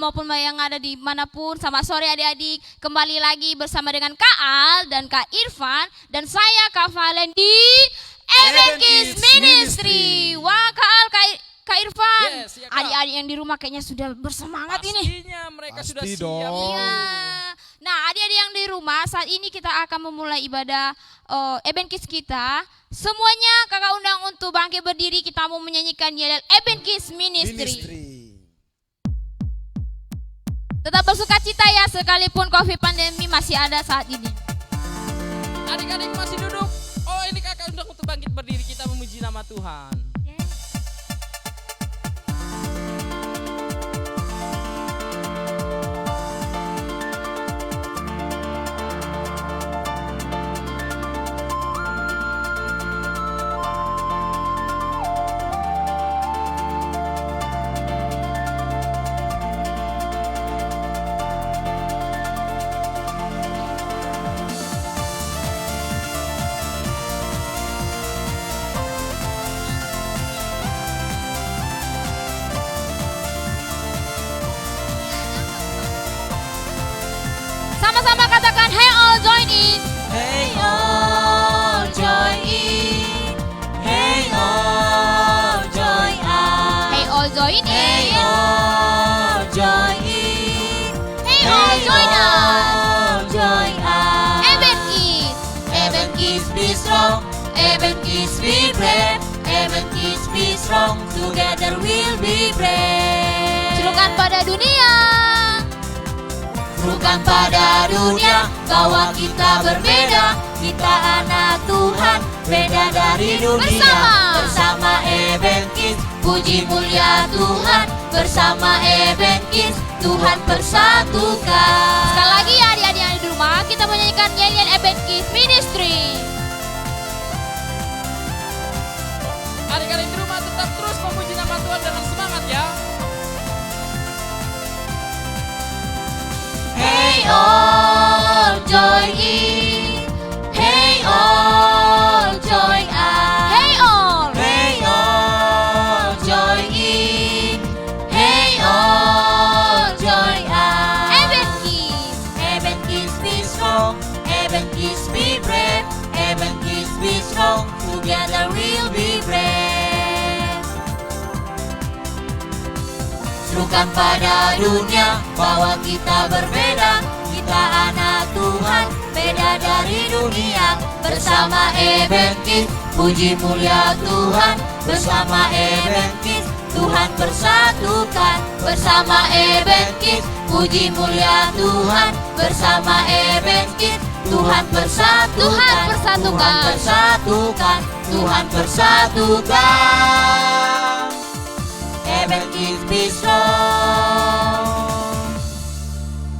maupun yang ada di manapun. Selamat sore adik-adik. Kembali lagi bersama dengan Kak Al dan Kak Irfan dan saya Kak Valen di Ebenkids Ministry. Wah Kak Al, Kak Irfan, Yes, ya, Kak. adik-adik yang di rumah kayaknya sudah bersemangat ini. Pastinya mereka Pasti sudah siap. dong. Iya. Nah, adik-adik yang di rumah, saat ini kita akan memulai ibadah Ebenkids kita. Semuanya kakak undang untuk bangkit berdiri, kita mau menyanyikan yel Ebenkids Ministry. Tetap bersuka cita ya, sekalipun COVID pandemi masih ada saat ini. Adik-adik masih duduk. Oh, ini kakak undang untuk bangkit berdiri, kita memuji nama Tuhan. Sama-sama katakan, hey all join in. Hey all join in. Hey all join us. Hey all join in. Hey all join in. Hey all join us. all join us. Ebenkids. Ebenkids be strong. Ebenkids be brave. Ebenkids be strong. Together we'll be brave. Serukan pada dunia. Bukan pada dunia bahwa kita berbeda. Kita anak Tuhan, beda dari dunia. Bersama Ebenkids, puji mulia Tuhan. Bersama Ebenkids, Tuhan persatukan. Sekali lagi ya adik-adik yang di rumah, kita menyanyikan nyanyian Ebenkids Ministry. Adik-adik di rumah tetap terus memuji nama Tuhan dengan semangat ya. Hey all join in. Hey all join us. Hey all. Hey all join in. Hey all join us. Ebenkids. Ebenkids be strong. Ebenkids be brave. Ebenkids be strong. Together we'll be brave. Serukan pada dunia bahwa kita berbeda. Kita anak Tuhan, beda dari dunia. Bersama Ebenkids, puji mulia Tuhan. Bersama Ebenkids, Tuhan persatukan. Bersama Ebenkids, puji mulia Tuhan. Bersama Ebenkids, Tuhan persatukan. Tuhan persatukan. Tuhan persatukan. Tuhan persatukan. Ebenkids be strong.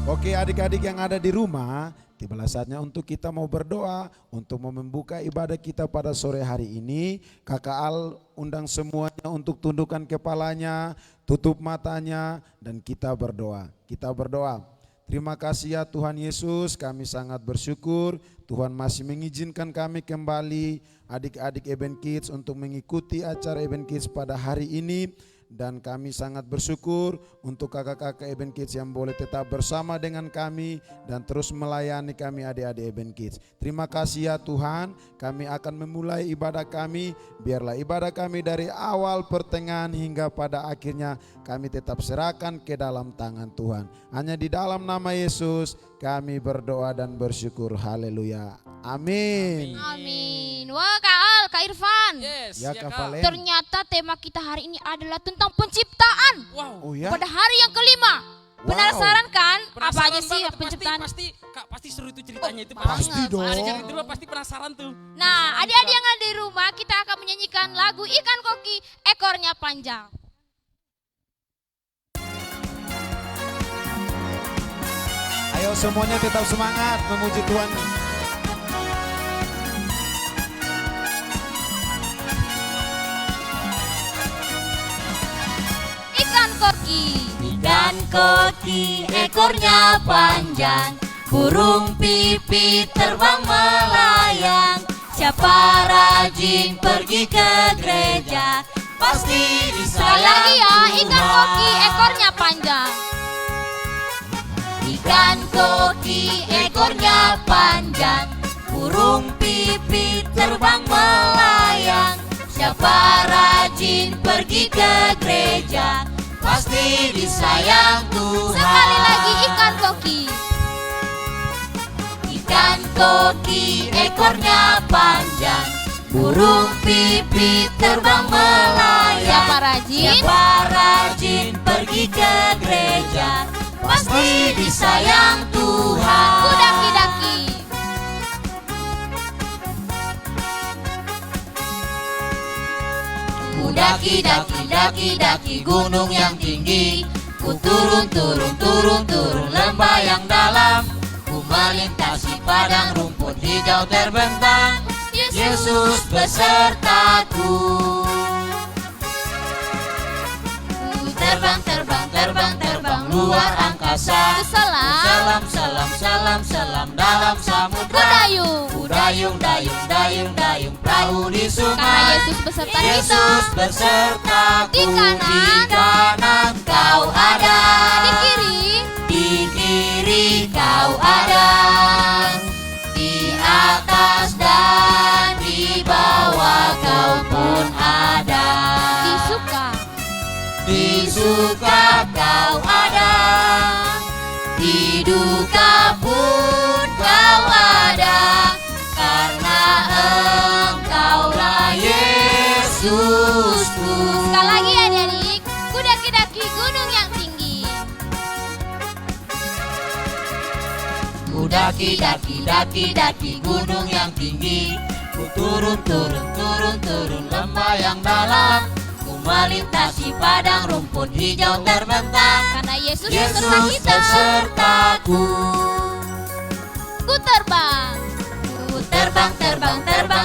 Oke adik-adik yang ada di rumah, tibalah saatnya untuk kita mau berdoa untuk mau membuka ibadah kita pada sore hari ini. Kakak Al undang semuanya untuk tundukkan kepalanya, tutup matanya dan kita berdoa. Kita berdoa. Terima kasih ya Tuhan Yesus, kami sangat bersyukur Tuhan masih mengizinkan kami kembali adik-adik Ebenkids untuk mengikuti acara Ebenkids pada hari ini. Dan kami sangat bersyukur untuk kakak-kakak Ebenkids yang boleh tetap bersama dengan kami dan terus melayani kami adik-adik Ebenkids. Terima kasih ya Tuhan, kami akan memulai ibadah kami. Biarlah ibadah kami dari awal, pertengahan hingga pada akhirnya kami tetap serahkan ke dalam tangan Tuhan. Hanya di dalam nama Yesus kami berdoa dan bersyukur. Haleluya. Amin. Amin. Wah Kak Al, Kak Irfan. Yes, Ya, Kak Valen. Ternyata tema kita hari ini adalah tentang penciptaan. Wow. Oh ya. Pada hari yang kelima. Wow. Penasaran kan apa Penasaran aja sih banget, penciptaan? Pasti seru itu ceritanya itu. Pasti dong. Adik-adik di rumah pasti penasaran tuh. Nah, adik-adik yang ada di rumah, kita akan menyanyikan lagu Ikan Koki Ekornya Panjang. Ayo semuanya tetap semangat memuji Tuhan. Ikan Koki. Ikan koki ekornya panjang, burung pipit terbang melayang. Siapa rajin pergi ke gereja, pasti Sekali lagi disayang ya, ikan Tuhan. koki ekornya panjang. Ikan koki ekornya panjang, burung pipit terbang melayang. Siapa rajin pergi ke gereja, pasti disayang Tuhan. Sekali lagi ikan koki. Ikan koki ekornya panjang, burung pipit terbang melayang. Siapa rajin? Siapa rajin pergi ke gereja, pasti disayang Tuhan. Kudaki-daki. Daki gunung yang tinggi, ku turun lembah yang dalam, ku melintasi padang rumput hijau terbentang. Yesus besertaku. Ku terbang luar angkasa, selam dalam samudra. Ku Dayung perahu di Karena sungai. Yesus beserta kita. Yesus besertaku. Di kanan kau ada, Di kiri. di kiri kau ada, di atas dan di bawah kau pun ada. Di suka kau ada, di duka pun kau ada, karena Engkaulah Yesusku. Sekali lagi adik-adik, ku daki-daki gunung yang tinggi. Ku daki gunung yang tinggi, ku turun lembah yang dalam, ku melintasi padang rumput hijau terbentang. Karena Yesus beserta Yesus kita. besertaku. Ku terbang. Ku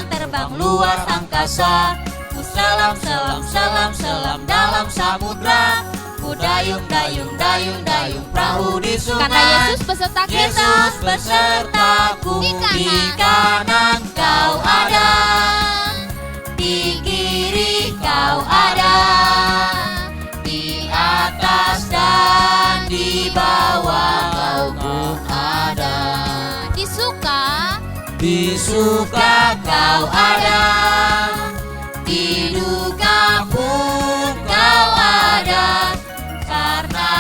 terbang luar angkasa, ku selam dalam samudra, ku dayung perahu di sungai. Karena Yesus beserta kita. Yesus besertaku. Di Di kanan kau ada, di kiri kau ada, di atas dan di bawah kau pun ada. Di suka kau ada, di duka pun kau ada, karena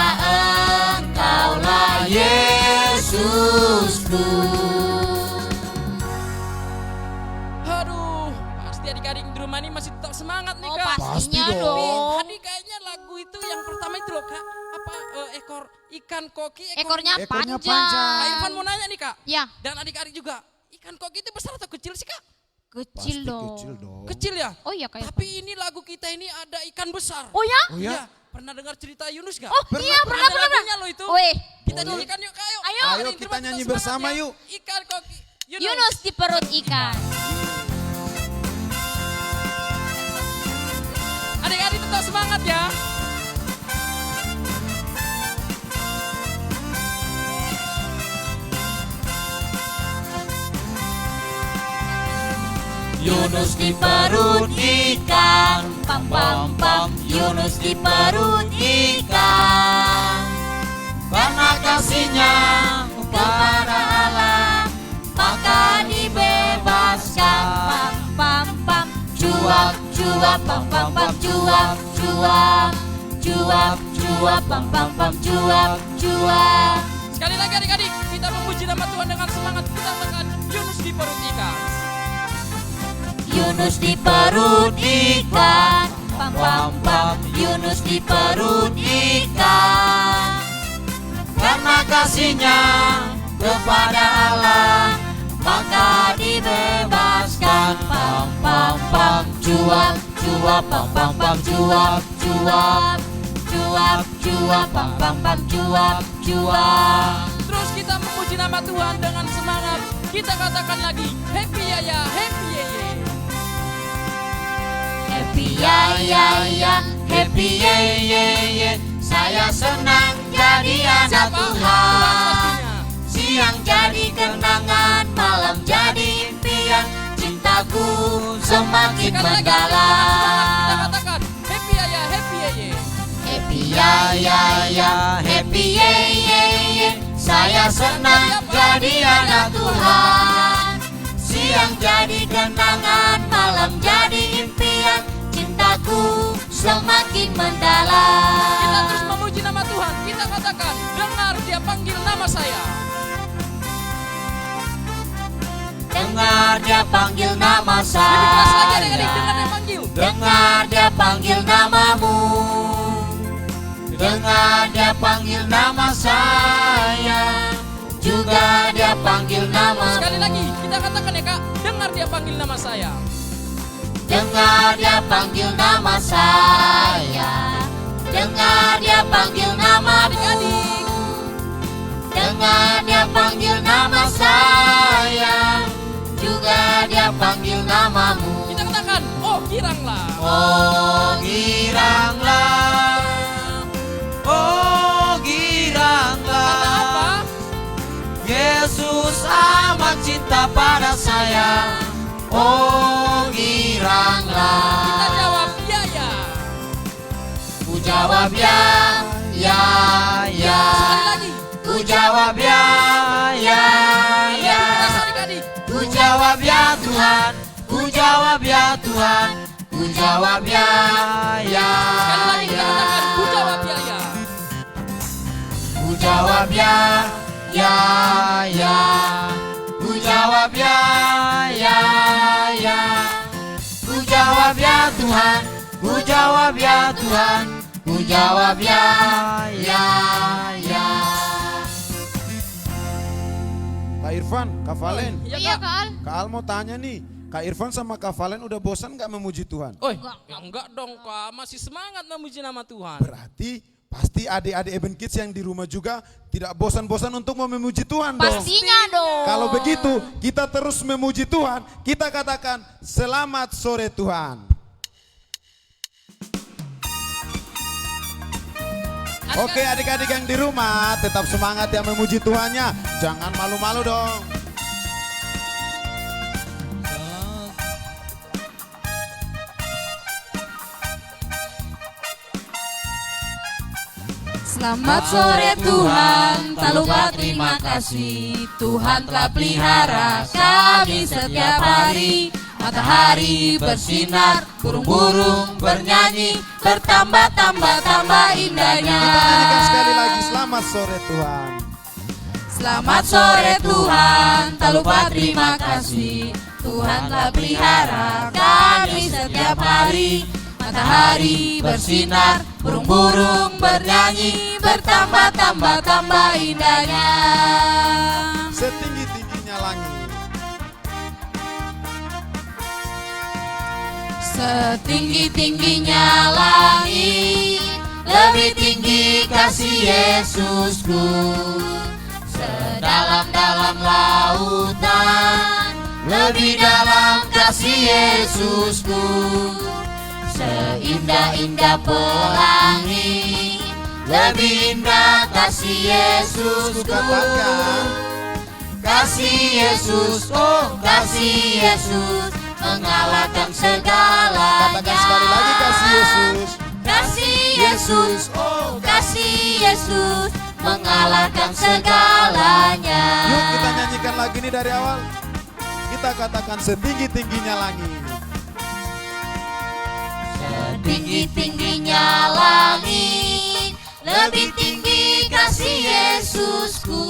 Engkaulah Yesusku. Aduh, pasti adik-adik di rumah ini masih tetap semangat nih Oh, Kak. pastinya Pasti dong. Tadi kayaknya lagu itu yang pertama itu loh Kak. Apa ekor ikan koki Ekornya Ekornya panjang. panjang. Kak Irfan mau nanya nih Kak. Ya, Dan adik-adik juga. Ikan koki itu besar atau kecil sih Kak? kecil Pasti dong. kecil dong. Kecil ya? Oh iya kayak. Tapi ini lagu kita ini ada ikan besar. Oh ya? Oh ya? Iya. Pernah dengar cerita Yunus gak? Oh iya pernah. Ada lagunya loh itu. Weh, Kita Boleh. nyanyikan yuk Kak, yuk. Ayo. Ayo Adik-adik di kita rumah nyanyi tetap bersama semangat ya. yuk. Ikan koki. Yunus di perut ikan. Adik-adik tetap semangat ya. Yunus di perut ikan, pam. Yunus di perut ikan, karena kasihnya kepada Allah, maka dibebaskan. Pam. Cuap, pam, cuap. Pam, cuap. Sekali lagi adik-adik, kita memuji nama Tuhan dengan semangat. Kita katakan Yunus di perut ikan. Yunus di perut ikan, pam. Yunus di perut ikan, karena kasihnya kepada Allah, maka dibebaskan. Pam. Cuap, pam, cuap. Pam, cuap. Terus kita memuji nama Tuhan dengan semangat. Kita katakan lagi, happy ya, happy ye. Happy ye. Saya senang jadi anak Siapa? Tuhan. Siang jadi kenangan, malam jadi impian, cintaku semakin Sekali lagi kita mendalam. katakan, happy ya, happy ye. Happy ye. Saya senang jadi anak Tuhan. Siang jadi kenangan, malam jadi impian. Cintaku semakin mendalam. Kita terus memuji nama Tuhan. Kita katakan, dengar dia panggil nama saya. Dengar dia panggil nama Lebih keras lagi saya. adik-adik, dengar dia panggil. Dengar dia panggil namamu. Dengar dia panggil nama saya. Juga dia panggil nama. Sekali lagi, kita katakan ya Kak, dengar dia panggil nama saya. Dengar dia panggil nama saya. Dengar dia panggil namamu. Adik-adik, Dengar dia panggil nama saya. Juga dia panggil namamu. kita katakan, oh giranglah. Oh giranglah. Oh Karena giranglah. apa? Yesus amat cinta pada saya. Oh Kita giranglah. jawab, ya ya. Ku jawab ya, ya, ya. Sekali lagi. Ku jawab ya, ya, ya. Lebih keras adik-adik. Ku jawab ya Tuhan. Ku jawab ya Tuhan. Ku jawab ya, ya, Sekali lagi kita ya. katakan, ku jawab ya ya. Ku jawab ya, ya, ya. Ku jawab ya, ya, ya. Ku jawab ya Tuhan. Ku jawab ya Tuhan. Ku jawab ya, ya, ya. Kak Irfan, Kak Valen, Ya, Iya Kak. Kak Al. Kak Al mau tanya nih, Kak Irfan sama Kak Valen udah bosan gak memuji Tuhan? Oi, ya enggak dong Kak, masih semangat memuji nama Tuhan. Berarti pasti adik-adik Eben Kids yang di rumah juga tidak bosan-bosan untuk memuji Tuhan dong. Pastinya dong. Kalau begitu kita terus memuji Tuhan, kita katakan selamat sore Tuhan. Oke adik-adik yang di rumah tetap semangat ya memuji Tuhannya. Jangan malu-malu dong. Selamat sore Tuhan, tak lupa terima kasih. Tuhan telah pelihara kami setiap hari. Matahari bersinar, burung-burung bernyanyi, bertambah-tambah-tambah indahnya. Kita nyanyikan sekali lagi selamat sore Tuhan. Selamat sore Tuhan, tak lupa terima kasih. Tuhan telah pelihara kami setiap hari. Matahari bersinar, burung-burung bernyanyi, bertambah-tambah-tambah indahnya. Setinggi-tingginya langit. Setinggi-tingginya langit, lebih tinggi kasih Yesusku. Sedalam-dalam lautan, lebih dalam kasih Yesusku. Seindah-indah pelangi, lebih indah kasih Yesusku. Katakan. Kasih Yesus, oh kasih Yesus, mengalahkan segalanya. Katakan sekali lagi kasih Yesus. Kasih Yesus, oh kasih Yesus, mengalahkan segalanya. Yuk kita nyanyikan lagi nih dari awal. Kita katakan setinggi-tingginya langit. Tinggi-tingginya langit, lebih tinggi kasih Yesusku.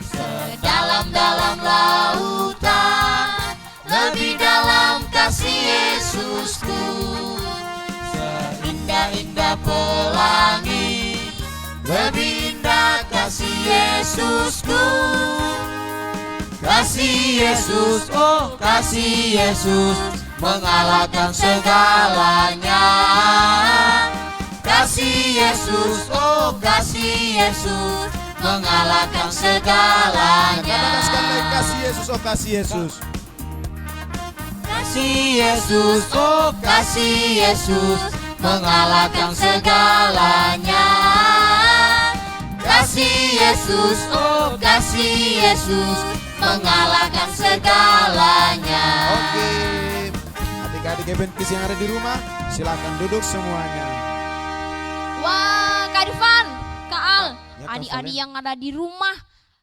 Sedalam-dalam lautan, lebih dalam kasih Yesusku. Seindah-indah pelangi, lebih indah kasih Yesusku. Kasih Yesus, oh kasih Yesus, mengalahkan segalanya. Kasih Yesus, oh kasih Yesus, mengalahkan segalanya. Katakan sekali lagi kasih Yesus, oh kasih Yesus. Kasih Yesus, oh kasih Yesus, mengalahkan segalanya. Kasih Yesus, oh kasih Yesus, mengalahkan segalanya. Oke. Adik-adik Eben Kids yang ada di rumah, silakan duduk semuanya. Wah, Kak Irfan, Kak Al, Ya, Kak adik-adik Valen. yang ada di rumah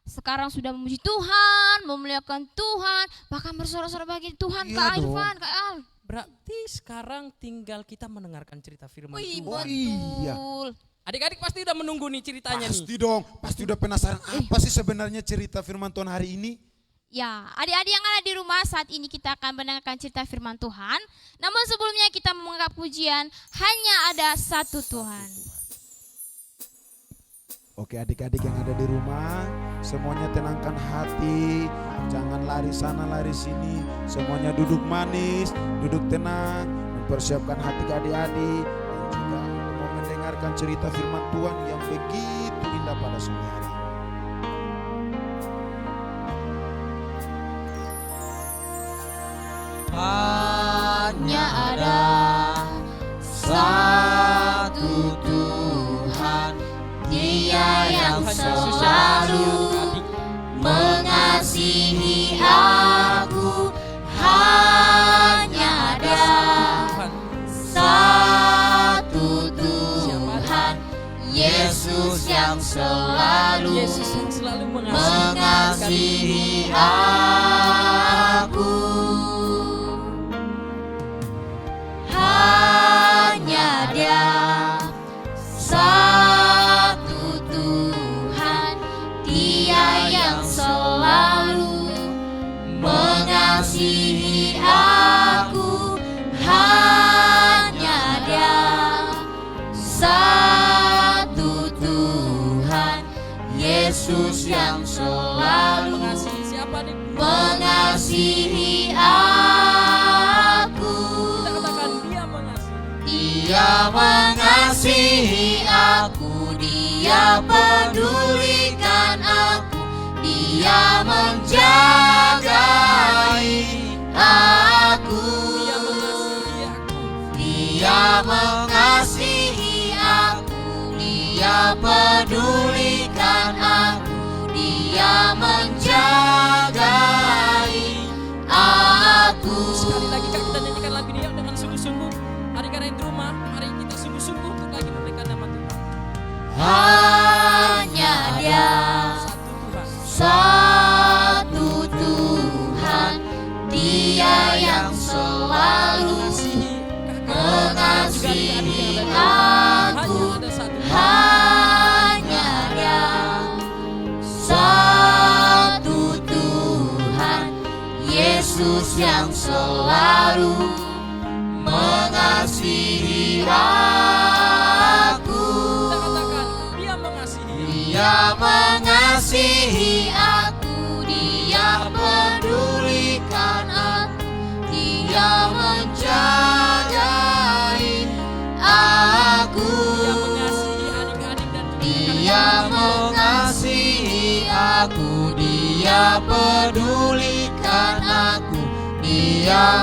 sekarang sudah memuji Tuhan, memuliakan Tuhan, bahkan bersorak-sorak bagi Tuhan. Iya Kak dong. Irfan, Kak Al. Berarti sekarang tinggal kita mendengarkan cerita firman Wih, Tuhan. iya. betul. Adik-adik pasti udah menunggu nih ceritanya nih. Pasti dong, pasti udah penasaran apa sih sebenarnya cerita firman Tuhan hari ini? Ya, adik-adik yang ada di rumah, saat ini kita akan mendengarkan cerita firman Tuhan. Namun sebelumnya kita menganggap pujian, hanya ada satu Tuhan. Oke adik-adik yang ada di rumah, semuanya tenangkan hati, jangan lari sana lari sini, semuanya duduk manis, duduk tenang, mempersiapkan hati adik-adik, dan juga mau mendengarkan cerita firman Tuhan yang begitu indah pada sore hari. Hanya ada satu Tuhan, Dia yang selalu mengasihi aku. Hanya ada Tuhan, satu Tuhan, Yesus yang selalu Yesus yang selalu mengasihi aku. Hanya Dia satu Tuhan, Dia yang selalu mengasihi aku. Hanya Dia satu Tuhan, Yesus yang selalu mengasihi siapa nih? mengasihi aku. Kita katakan dia mengasihi. Dia mengasihi aku, Dia pedulikan aku, Dia menjagai aku. Dia mengasihi aku. Dia mengasihi aku, Dia pedulikan aku, Dia menjagai aku. Sekali lagi Kak, kita nyanyikan lagu ini yuk dengan sungguh-sungguh. Adik-adik di rumah, mari kita sungguh-sungguh untuk lagi memberikan nama Tuhan. Hanya Dia Satu Tuhan satu Tuhan, Dia yang selalu mengasihi aku. Hanya ada satu Tuhan. Hanya Dia satu Tuhan, Yesus yang selalu mengasihi aku. Kita katakan dia mengasihi. Dia mengasihi aku, Dia pedulikan aku, Dia menjagai aku. Dia mengasihi adik-adik dan juga Dia mengasihi aku, Dia pedulikan aku, Dia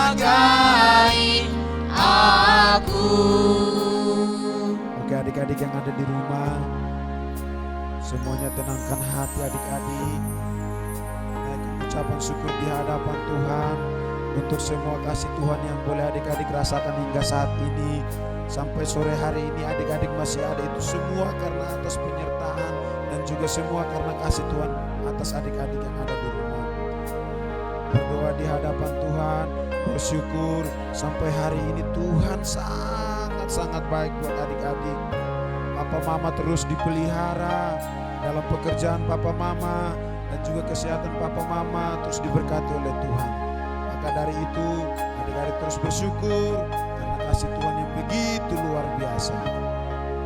menjagai aku. Oke adik-adik yang ada di rumah, semuanya tenangkan hati adik-adik. Naik ucapan syukur di hadapan Tuhan untuk semua kasih Tuhan yang boleh adik-adik rasakan hingga saat ini. Sampai sore hari ini adik-adik masih ada, itu semua karena atas penyertaan dan juga semua karena kasih Tuhan atas adik-adik yang ada di rumah. Berdoa di hadapan Tuhan, bersyukur sampai hari ini Tuhan sangat baik buat adik-adik. Papa mama terus dipelihara dalam pekerjaan papa mama dan juga kesehatan papa mama terus diberkati oleh Tuhan. Maka dari itu adik-adik terus bersyukur karena kasih Tuhan yang begitu luar biasa.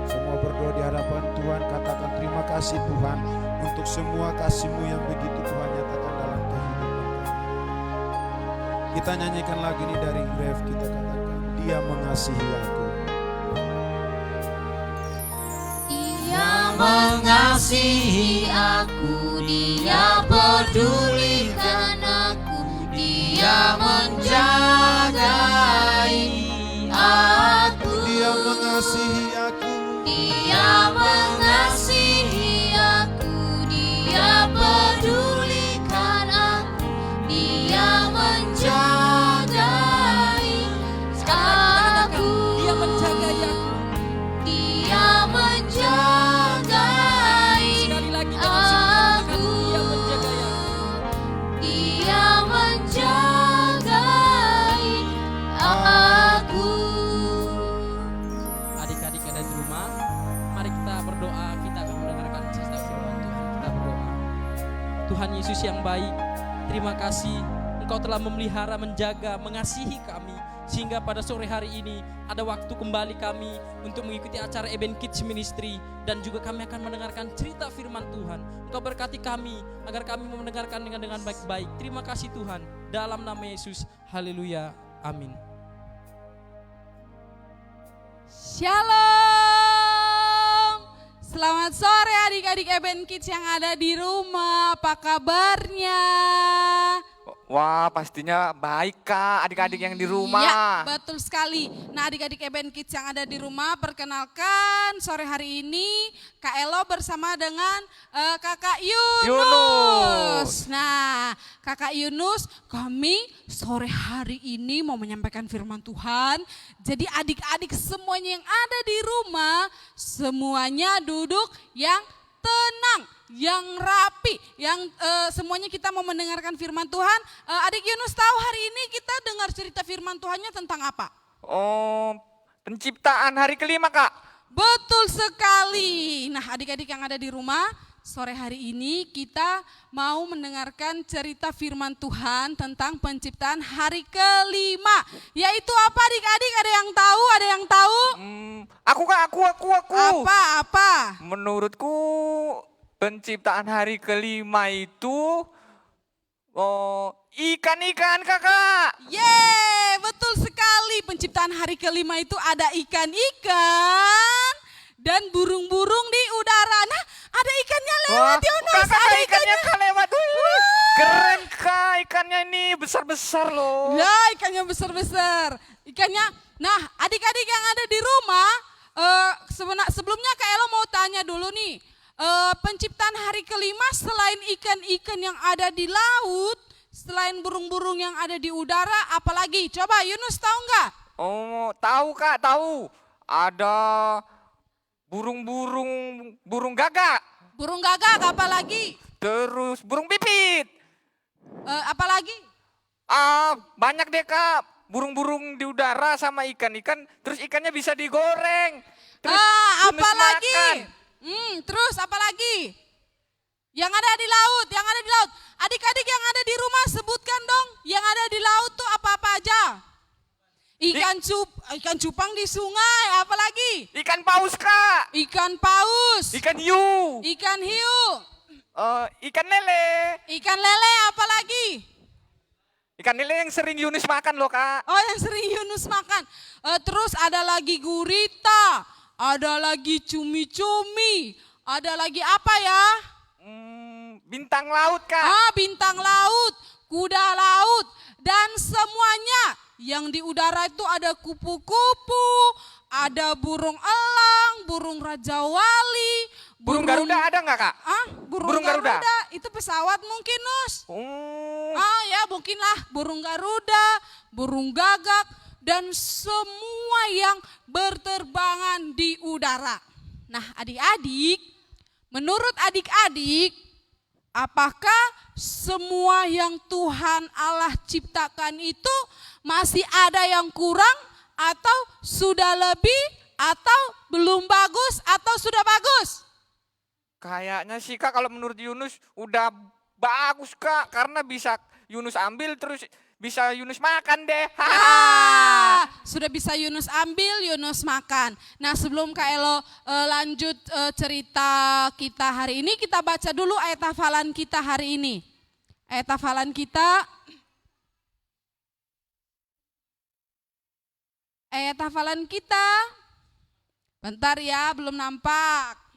Semua berdoa di hadapan Tuhan, katakan terima kasih Tuhan untuk semua kasih-Mu yang begitu Tuhan nyatakan dalam kehidupan kami. Kita nyanyikan lagi ini dari Grave, kita katakan Dia mengasihi aku. Dia mengasihi aku, Dia pedulikan aku, Dia menjagai aku. Dia mengasihi aku. Dia mengasihi aku, Dia pedulikan aku, Dia menjagai aku. dia menjagai aku. Dia menjagai Sekali lagi dengan Tuhan Yesus yang baik, terima kasih Engkau telah memelihara, menjaga, mengasihi kami. Sehingga pada sore hari ini ada waktu kembali kami untuk mengikuti acara Eben Kids Ministry. Dan juga kami akan mendengarkan cerita firman Tuhan. Engkau berkati kami agar kami mau mendengarkan dengan baik-baik. Terima kasih Tuhan. Dalam nama Yesus, haleluya, amin. Shalom. Selamat sore adik-adik Eben Kids yang ada di rumah. Apa kabarnya? Wah, pastinya baik Kak, adik-adik yang di rumah. Ya, betul sekali. Nah, adik-adik Eben Kids yang ada di rumah, perkenalkan sore hari ini Kak Elo bersama dengan Kakak Yunus. Nah, Kakak Yunus, kami sore hari ini mau menyampaikan firman Tuhan. Jadi adik-adik semuanya yang ada di rumah, semuanya duduk yang tenang, yang rapi, yang semuanya kita mau mendengarkan firman Tuhan. Adik Yunus tahu hari ini kita dengar cerita firman Tuhannya tentang apa? Oh, penciptaan hari kelima Kak. Betul sekali. Nah, adik-adik yang ada di rumah, sore hari ini kita mau mendengarkan cerita firman Tuhan tentang penciptaan hari kelima. Yaitu apa adik-adik? Ada yang tahu? Ada yang tahu? Aku Kak, aku. Apa? Menurutku penciptaan hari kelima itu ikan-ikan Kakak. Yeay, betul sekali. Penciptaan hari kelima itu ada ikan-ikan dan burung-burung di udara. Nah, ada ikannya lewat Yunus. Kakak, Ada ikannya Kak lewat. Keren Kak, ikannya ini besar-besar loh. Ya, ikannya besar-besar. Ikannya. Nah, adik-adik yang ada di rumah, sebelumnya Kak Elo mau tanya dulu nih. Penciptaan hari kelima selain ikan-ikan yang ada di laut, selain burung-burung yang ada di udara, apalagi? Coba Yunus tahu nggak? Oh, tahu Kak, tahu. Ada burung gagak. Burung gagak, apalagi? Terus burung pipit. Apalagi? Banyak deh Kak. Burung-burung di udara sama ikan-ikan. Terus ikannya bisa digoreng. Terus Yunus apalagi? makan. Terus apalagi? Yang ada di laut. Adik-adik yang ada di rumah sebutkan dong. Yang ada di laut tuh apa-apa aja? Ikan cupang di sungai, apalagi? Ikan paus Kak. Ikan paus. Ikan hiu. Ikan hiu. Ikan lele. Ikan lele, apalagi? Ikan lele yang sering Yunus makan loh Kak. Oh, yang sering Yunus makan. Terus ada lagi gurita, ada lagi cumi-cumi, ada lagi apa ya? Bintang laut Kak. Bintang laut, kuda laut, dan semuanya yang di udara itu ada kupu-kupu, ada burung elang, burung raja wali. Burung Garuda ada nggak Kak? Burung Garuda. Itu pesawat mungkin, Nus. Ya mungkinlah burung Garuda, burung gagak, dan semua yang berterbangan di udara. Nah, adik-adik, menurut adik-adik, apakah semua yang Tuhan Allah ciptakan itu masih ada yang kurang, atau sudah lebih, atau belum bagus, atau sudah bagus? Kayaknya sih Kak, kalau menurut Yunus udah bagus Kak, karena bisa Yunus ambil terus bisa Yunus makan deh. Sudah bisa Yunus ambil, Yunus makan. Nah, sebelum Kak Elo lanjut cerita kita hari ini, kita baca dulu ayat hafalan kita hari ini. Ayat hafalan kita, bentar ya, belum nampak.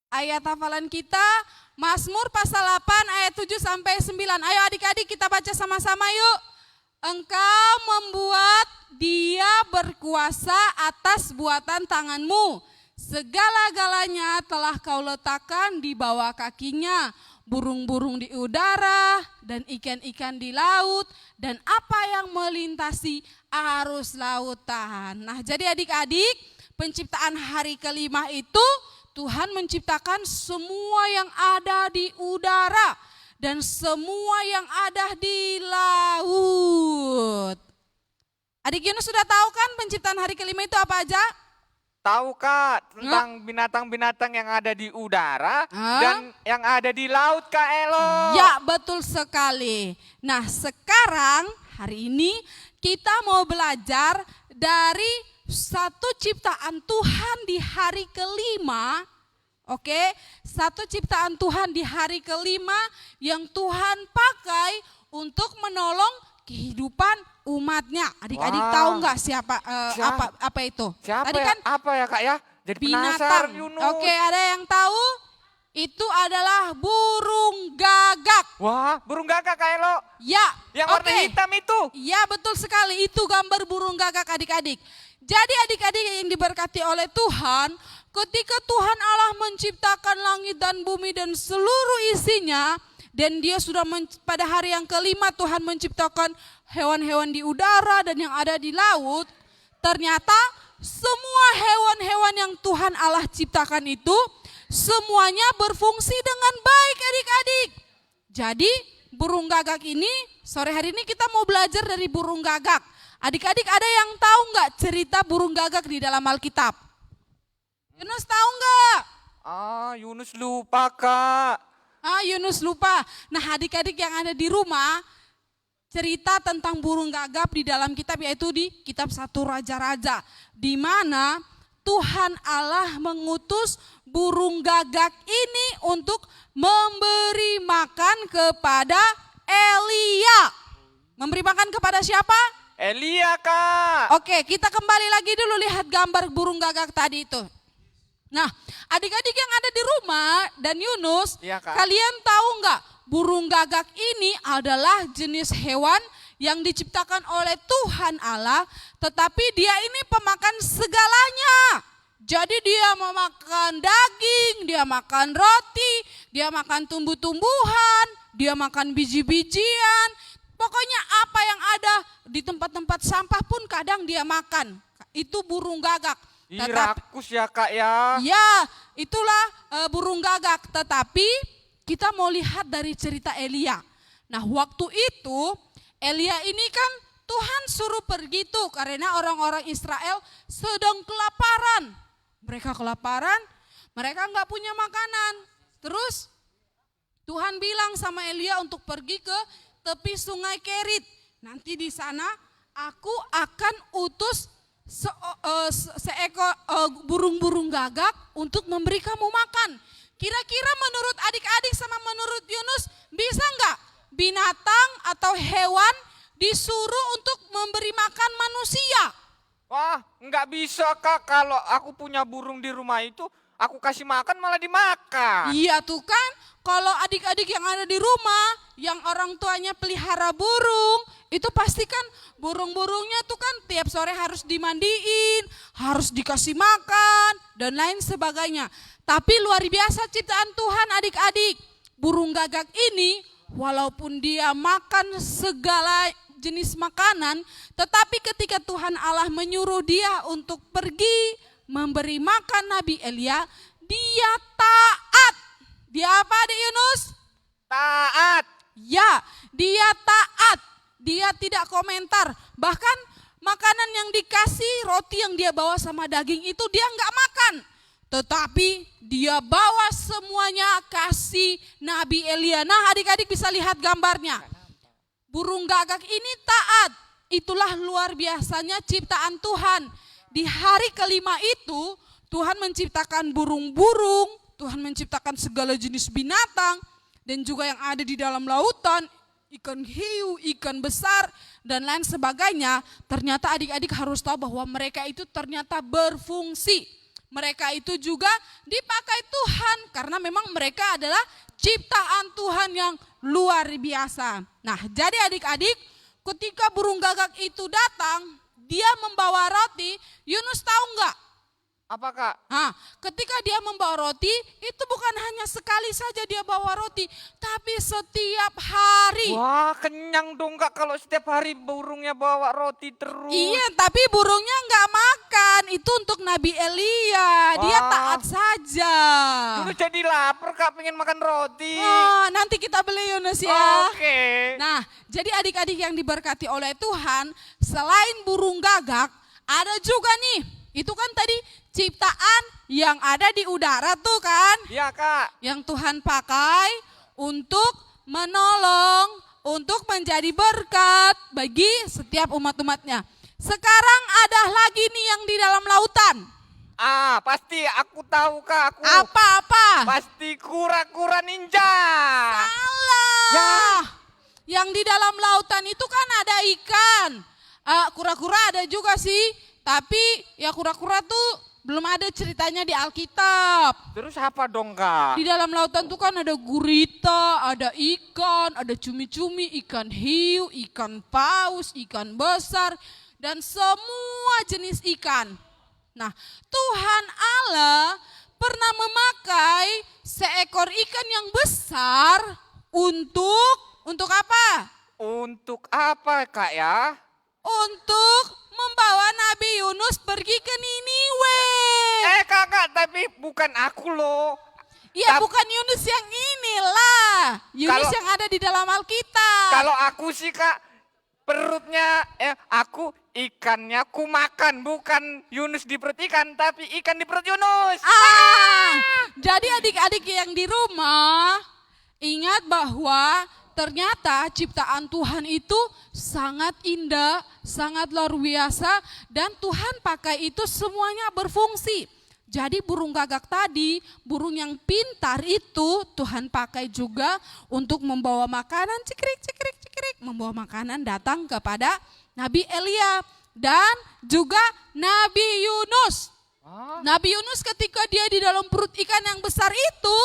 Ayat hafalan kita Mazmur pasal 8 ayat 7 sampai 9. Ayo adik-adik kita baca sama-sama yuk. Engkau membuat dia berkuasa atas buatan tanganmu. Segala-galanya telah kau letakkan di bawah kakinya. Burung-burung di udara dan ikan-ikan di laut dan apa yang melintasi arus lautan. Nah, jadi adik-adik, penciptaan hari kelima itu Tuhan menciptakan semua yang ada di udara dan semua yang ada di laut. Adik Yunus sudah tahu kan penciptaan hari kelima itu apa aja? Tahu Kak tentang binatang-binatang yang ada di udara dan yang ada di laut Kak Elo? Ya, betul sekali. Nah, sekarang hari ini kita mau belajar dari satu ciptaan Tuhan di hari kelima. Oke, satu ciptaan Tuhan di hari kelima yang Tuhan pakai untuk menolong kehidupan umatnya. Adik-adik tahu nggak siapa apa itu? Siapa Tadi ya? kan Apa ya Kak ya? Jadi binatang. penasaran Yunus. Oke, ada yang tahu? Itu adalah burung gagak. Wah, burung gagak Kak Elo. Ya, Yang warna hitam itu. Ya, betul sekali. Itu gambar burung gagak adik-adik. Jadi adik-adik yang diberkati oleh Tuhan, ketika Tuhan Allah menciptakan langit dan bumi dan seluruh isinya, dan dia sudah pada hari yang kelima Tuhan menciptakan hewan-hewan di udara dan yang ada di laut. Ternyata semua hewan-hewan yang Tuhan Allah ciptakan itu semuanya berfungsi dengan baik adik-adik. Jadi burung gagak ini, sore hari ini kita mau belajar dari burung gagak. Adik-adik ada yang tahu nggak cerita burung gagak di dalam Alkitab? Yunus tahu nggak? Yunus lupa Kak. Yunus lupa. Nah, adik-adik yang ada di rumah, cerita tentang burung gagak di dalam kitab yaitu di kitab 1 Raja-Raja, di mana Tuhan Allah mengutus burung gagak ini untuk memberi makan kepada Elia. Memberi makan kepada siapa? Elia Kak. Oke, kita kembali lagi dulu lihat gambar burung gagak tadi itu. Nah, adik-adik yang ada di rumah dan Yunus, Iya, Kak. kalian tahu nggak burung gagak ini adalah jenis hewan yang diciptakan oleh Tuhan Allah, tetapi dia ini pemakan segalanya. Jadi dia memakan daging, dia makan roti, dia makan tumbuh-tumbuhan, dia makan biji-bijian. Pokoknya apa yang ada di tempat-tempat sampah pun kadang dia makan. Itu burung gagak. Rakus ya Kak ya. Ya, itulah burung gagak. Tetapi kita mau lihat dari cerita Elia. Nah, waktu itu Elia ini kan Tuhan suruh pergi tuh karena orang-orang Israel sedang kelaparan. Mereka kelaparan, mereka nggak punya makanan. Terus Tuhan bilang sama Elia untuk pergi ke tepi sungai Kerit. Nanti di sana aku akan utus seekor burung-burung gagak untuk memberi kamu makan. Kira-kira menurut adik-adik sama menurut Yunus, bisa nggak binatang atau hewan disuruh untuk memberi makan manusia? Wah, nggak bisa Kak. Kalau aku punya burung di rumah itu, aku kasih makan malah dimakan. Iya tuh kan, kalau adik-adik yang ada di rumah, yang orang tuanya pelihara burung, itu pasti kan burung-burungnya tuh kan tiap sore harus dimandiin, harus dikasih makan, dan lain sebagainya. Tapi luar biasa ciptaan Tuhan adik-adik. Burung gagak ini walaupun dia makan segala jenis makanan, tetapi ketika Tuhan Allah menyuruh dia untuk pergi memberi makan Nabi Elia, dia taat. Dia apa adik Yunus? Taat. Ya, dia taat. Dia tidak komentar. Bahkan makanan yang dikasih, roti yang dia bawa sama daging itu dia nggak makan. Tetapi dia bawa semuanya kasih Nabi Elia. Nah, adik-adik bisa lihat gambarnya. Burung gagak ini taat. Itulah luar biasanya ciptaan Tuhan. Di hari kelima itu Tuhan menciptakan burung-burung, Tuhan menciptakan segala jenis binatang, dan juga yang ada di dalam lautan, ikan hiu, ikan besar, dan lain sebagainya. Ternyata adik-adik harus tahu bahwa mereka itu ternyata berfungsi. Mereka itu juga dipakai Tuhan karena memang mereka adalah ciptaan Tuhan yang luar biasa. Nah, jadi adik-adik, ketika burung gagak itu datang, dia membawa roti. Yunus tahu nggak? Apa Kak? Nah, ketika dia membawa roti, itu bukan hanya sekali saja dia bawa roti, tapi setiap hari. Wah, kenyang dong Kak kalau setiap hari burungnya bawa roti terus. Iya, tapi burungnya nggak makan. Itu untuk Nabi Elia. Dia Wah. taat saja. Dulu jadi lapar Kak, pengen makan roti. Oh, nanti kita beli Yunus ya. Oke. Nah, jadi adik-adik yang diberkati oleh Tuhan, selain burung gagak, ada juga nih Itu kan tadi ciptaan yang ada di udara tuh kan. Iya Kak. Yang Tuhan pakai untuk menolong, untuk menjadi berkat bagi setiap umat-umatnya. Sekarang ada lagi nih yang di dalam lautan. Pasti aku tahu Kak. Apa-apa? Pasti kura-kura ninja. Salah. Ya. Yang di dalam lautan itu kan ada ikan. Kura-kura ada juga sih. Tapi ya kura-kura tuh belum ada ceritanya di Alkitab. Terus apa dong Kak? Di dalam lautan tuh kan ada gurita, ada ikan, ada cumi-cumi, ikan hiu, ikan paus, ikan besar, dan semua jenis ikan. Nah, Tuhan Allah pernah memakai seekor ikan yang besar untuk apa? Untuk apa Kak ya? Untuk membawa Nabi Yunus pergi ke Niniwe. Kakak, tapi bukan aku loh. Ya bukan Yunus yang inilah. Yunus yang ada di dalam Alkitab. Kalau aku sih Kak, perutnya, aku ikannya ku makan. Bukan Yunus di perut ikan, tapi ikan di perut Yunus. Jadi adik-adik yang di rumah, ingat bahwa ternyata ciptaan Tuhan itu sangat indah, sangat luar biasa, dan Tuhan pakai itu semuanya berfungsi. Jadi burung gagak tadi, burung yang pintar itu Tuhan pakai juga untuk membawa makanan, cikrik, membawa makanan datang kepada Nabi Elia dan juga Nabi Yunus. Nabi Yunus ketika dia di dalam perut ikan yang besar itu,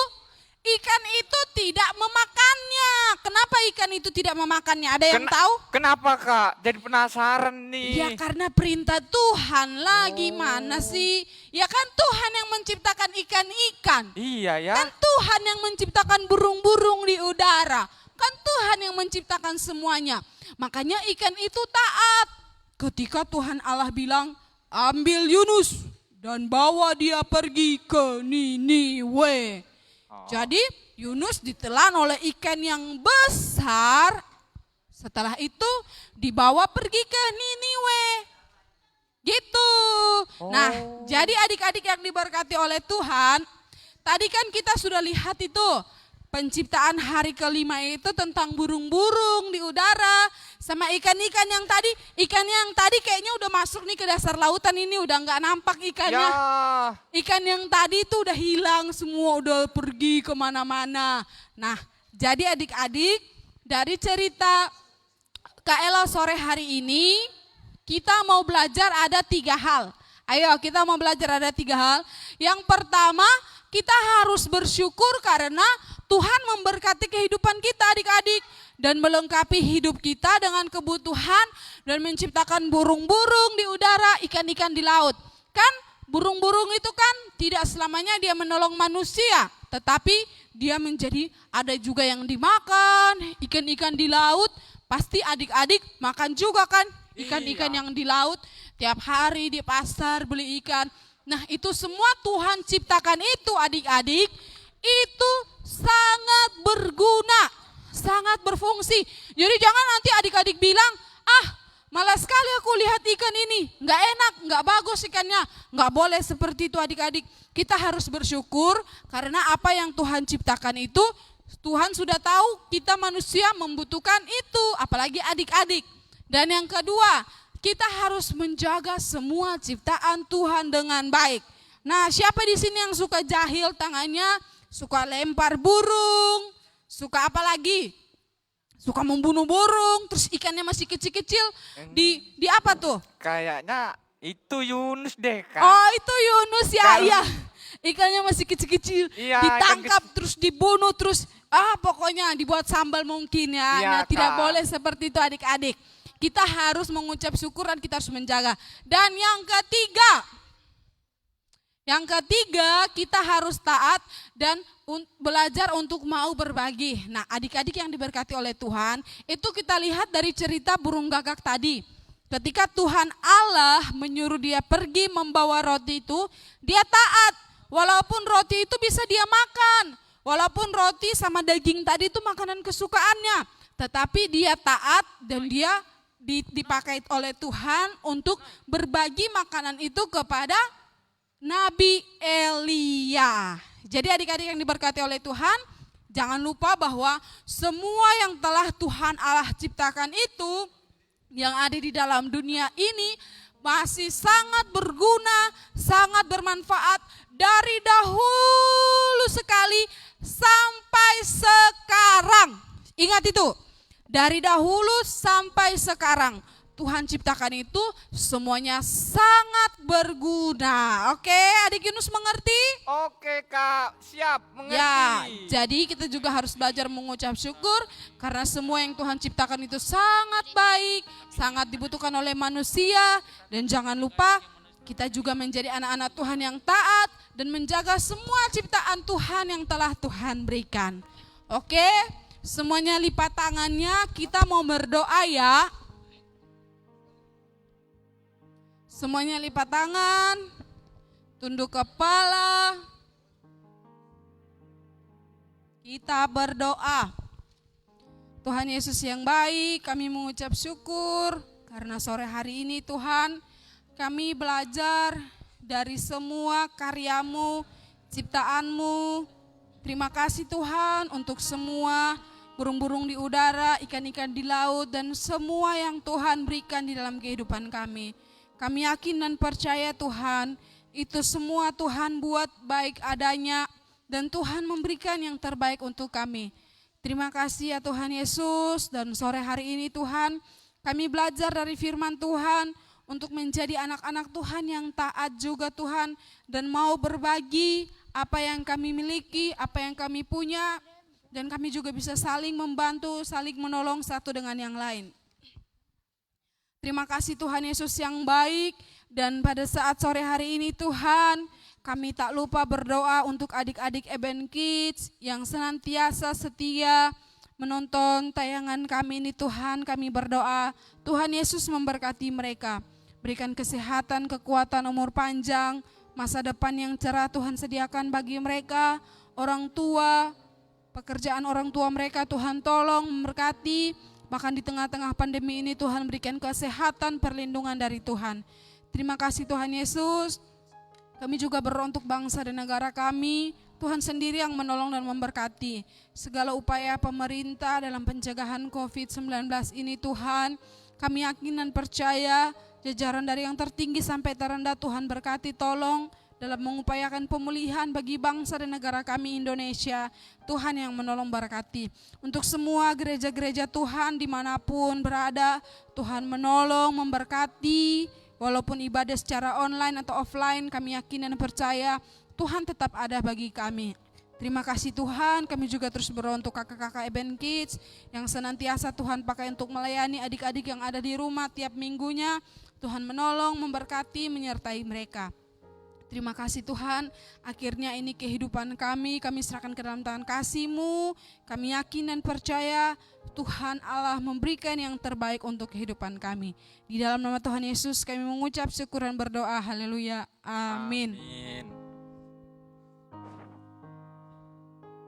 ikan itu tidak memakannya. Kenapa ikan itu tidak memakannya? Ada yang tahu? Kenapa Kak? Jadi penasaran nih. Ya karena perintah Tuhan lah, gimana sih? Ya kan Tuhan yang menciptakan ikan-ikan. Iya ya. Kan Tuhan yang menciptakan burung-burung di udara. Kan Tuhan yang menciptakan semuanya. Makanya ikan itu taat. Ketika Tuhan Allah bilang, ambil Yunus dan bawa dia pergi ke Niniwe. Jadi Yunus ditelan oleh ikan yang besar. Setelah itu dibawa pergi ke Niniwe. Gitu. Nah, jadi adik-adik yang diberkati oleh Tuhan, tadi kan kita sudah lihat itu penciptaan hari kelima itu tentang burung-burung di udara sama ikan-ikan yang tadi kayaknya udah masuk nih ke dasar lautan ini, udah nggak nampak ikannya. Ya. Ikan yang tadi itu udah hilang semua, udah pergi kemana-mana. Nah, jadi adik-adik dari cerita Kak Ella sore hari ini kita mau belajar ada 3 hal. Ayo kita mau belajar ada 3 hal. Yang pertama, kita harus bersyukur karena Tuhan memberkati kehidupan kita adik-adik dan melengkapi hidup kita dengan kebutuhan dan menciptakan burung-burung di udara, ikan-ikan di laut. Kan burung-burung itu kan tidak selamanya dia menolong manusia, tetapi dia menjadi ada juga yang dimakan, ikan-ikan di laut, pasti adik-adik makan juga kan ikan-ikan yang di laut, tiap hari di pasar beli ikan. Nah itu semua Tuhan ciptakan itu adik-adik, itu sangat berguna, sangat berfungsi. Jadi jangan nanti adik-adik bilang, malas sekali aku lihat ikan ini, nggak enak, nggak bagus ikannya. Nggak boleh seperti itu adik-adik. Kita harus bersyukur karena apa yang Tuhan ciptakan itu, Tuhan sudah tahu kita manusia membutuhkan itu, apalagi adik-adik. Dan yang kedua, kita harus menjaga semua ciptaan Tuhan dengan baik. Nah, siapa di sini yang suka jahil tangannya, suka lempar burung, suka apa lagi? Suka membunuh burung, terus ikannya masih kecil-kecil, di apa tuh? Kayaknya itu Yunus deh Kak. Oh itu Yunus ya, iya. Ikannya masih kecil-kecil, Iya, ditangkap ikan terus dibunuh, terus pokoknya dibuat sambal mungkin ya. Iya, Nah tidak Kak. boleh seperti itu adik-adik. Kita harus mengucap syukur dan kita harus menjaga. Dan yang ketiga kita harus taat dan belajar untuk mau berbagi. Nah adik-adik yang diberkati oleh Tuhan, itu kita lihat dari cerita burung gagak tadi. Ketika Tuhan Allah menyuruh dia pergi membawa roti itu, dia taat. Walaupun roti itu bisa dia makan, walaupun roti sama daging tadi itu makanan kesukaannya, tetapi dia taat dan dia dipakai oleh Tuhan untuk berbagi makanan itu kepada Nabi Elia. Jadi adik-adik yang diberkati oleh Tuhan, jangan lupa bahwa semua yang telah Tuhan Allah ciptakan itu yang ada di dalam dunia ini masih sangat berguna, sangat bermanfaat dari dahulu sekali sampai sekarang. Ingat itu, dari dahulu sampai sekarang. Tuhan ciptakan itu semuanya sangat berguna. Oke, adik Yunus mengerti? Oke Kak, siap, mengerti. Ya, jadi kita juga harus belajar mengucap syukur karena semua yang Tuhan ciptakan itu sangat baik, sangat dibutuhkan oleh manusia. Dan jangan lupa kita juga menjadi anak-anak Tuhan yang taat dan menjaga semua ciptaan Tuhan yang telah Tuhan berikan. Oke, semuanya lipat tangannya, kita mau berdoa ya. Semuanya lipat tangan, tunduk kepala. Kita berdoa. Tuhan Yesus yang baik, kami mengucap syukur karena sore hari ini Tuhan, kami belajar dari semua karya-Mu, ciptaan-Mu. Terima kasih Tuhan untuk semua burung-burung di udara, ikan-ikan di laut, dan semua yang Tuhan berikan di dalam kehidupan kami. Kami yakin dan percaya Tuhan, itu semua Tuhan buat baik adanya dan Tuhan memberikan yang terbaik untuk kami. Terima kasih ya Tuhan Yesus, dan sore hari ini Tuhan, kami belajar dari firman Tuhan untuk menjadi anak-anak Tuhan yang taat juga Tuhan, dan mau berbagi apa yang kami miliki, apa yang kami punya, dan kami juga bisa saling membantu, saling menolong satu dengan yang lain. Terima kasih Tuhan Yesus yang baik, dan pada saat sore hari ini Tuhan, kami tak lupa berdoa untuk adik-adik Eben Kids yang senantiasa setia menonton tayangan kami ini Tuhan. Kami berdoa Tuhan Yesus memberkati mereka, berikan kesehatan, kekuatan, umur panjang, masa depan yang cerah Tuhan sediakan bagi mereka. Orang tua, pekerjaan orang tua mereka Tuhan tolong memberkati. Bahkan di tengah-tengah pandemi ini Tuhan berikan kesehatan, perlindungan dari Tuhan. Terima kasih Tuhan Yesus. Kami juga berdoa untuk bangsa dan negara kami. Tuhan sendiri yang menolong dan memberkati. Segala upaya pemerintah dalam pencegahan COVID-19 ini Tuhan, kami yakin dan percaya jajaran dari yang tertinggi sampai terendah Tuhan berkati, tolong dalam mengupayakan pemulihan bagi bangsa dan negara kami Indonesia. Tuhan yang menolong berkati. Untuk semua gereja-gereja Tuhan dimanapun berada, Tuhan menolong, memberkati. Walaupun ibadah secara online atau offline, kami yakin dan percaya Tuhan tetap ada bagi kami. Terima kasih Tuhan, kami juga terus berdoa untuk kakak-kakak Eben Kids yang senantiasa Tuhan pakai untuk melayani adik-adik yang ada di rumah tiap minggunya. Tuhan menolong, memberkati, menyertai mereka. Terima kasih Tuhan, akhirnya ini kehidupan kami serahkan ke dalam tangan kasih-Mu. Kami yakin dan percaya Tuhan Allah memberikan yang terbaik untuk kehidupan kami. Di dalam nama Tuhan Yesus kami mengucap syukur dan berdoa, haleluya, amin. Amin.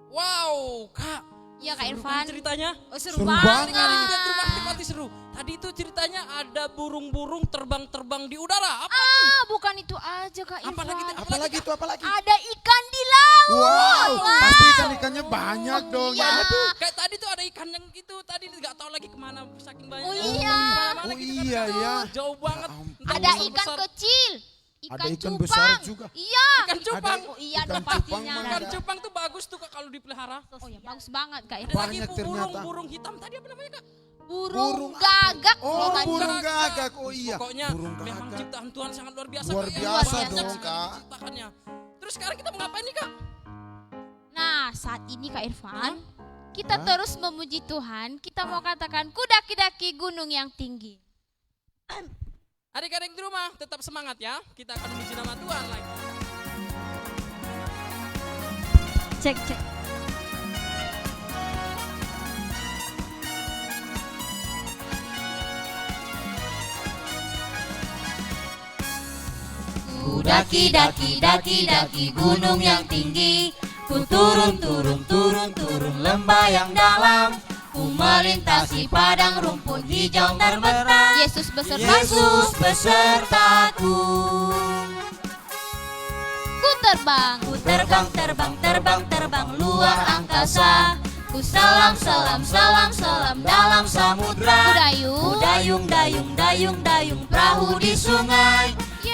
Wow, Kak. Iya Kak Seru Irfan. kan ceritanya? Oh, seru Seru banget. banget. Juga terbang seru. Tadi itu ceritanya ada burung-burung terbang-terbang di udara. Apa? Ah, bukan itu aja Kak Irfan. Apalagi itu, apalagi? Ada ikan di laut. Wow, pasti ikan-ikannya banyak dong. Iya. Kayak tadi tuh ada ikan yang gitu. Tadi nggak tahu lagi kemana saking banyak. Oh iya. Oh iya ya. Jauh banget. Entah Ada besar-besar. ikan kecil. Ada ikan cupang. besar juga. Iya. Ikan cupang. Oh iya Ikan dong cupang pastinya. mana Ikan ada? cupang tuh bagus tuh Kak kalau dipelihara. Oh iya bagus banget Kak Ada Irfan. lagi Banyak ternyata. burung hitam tadi apa namanya Kak? Burung gagak. Oh, tadi. burung gagak. Oh iya. Pokoknya Burung memang gagak. ciptaan Tuhan sangat luar biasa. Luar Kak, ya. biasa Banyak dong, sekali Kak. ciptaannya. Terus sekarang kita mau ngapain nih Kak? Nah saat ini Kak Irfan, kita Hah? terus memuji Tuhan. Kita mau katakan kudaki-daki gunung yang tinggi. Adik-adik di rumah tetap semangat ya. Kita akan memuji nama Tuhan lagi. Cek. Ku daki gunung yang tinggi. Ku turun lembah yang dalam. ku melintasi padang rumput hijau terbentang. Yesus besertaku. Yesus besertaku. Ku terbang. Ku terbang, terbang, terbang, terbang luar angkasa. Ku selam, selam, selam, selam dalam samudra. Ku dayung. Ku dayung, dayung, dayung, dayung perahu di sungai.